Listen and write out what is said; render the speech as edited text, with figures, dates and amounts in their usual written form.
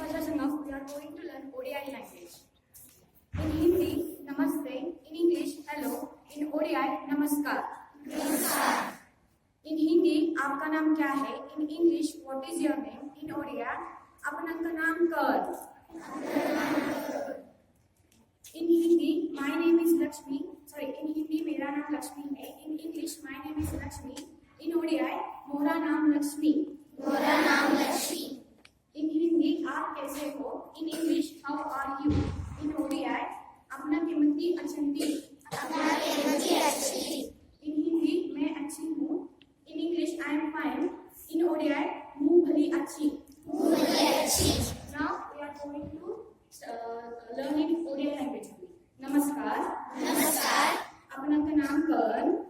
Bhasha Sangam, we are going to learn Odia language. In Hindi, Namaste. In English, hello. In Odia, Namaskar. नमस्कार. In Hindi, आपका नाम क्या है? In English, what is your name? In Odia, अपना नाम कर. In Hindi, my name is Laxmi. Sorry, in Hindi मेरा नाम लक्ष्मी है. In English, my name is Laxmi. In Odia, मोरा नाम लक्ष्मी. मेरा नाम लक्ष्मी. In Hindi, आप कैसे हो? In English, how are you? In Odia, अपना कीमती अच्छी. अपना कीमती अच्छी. In Hindi, मैं अच्छी हूँ. In English, I am fine. In Odia, मुँह भली अच्छी. मुझे अच्छी. Now we are going to learn in Odia language. नमस्कार. नमस्कार. अपना का नाम कर.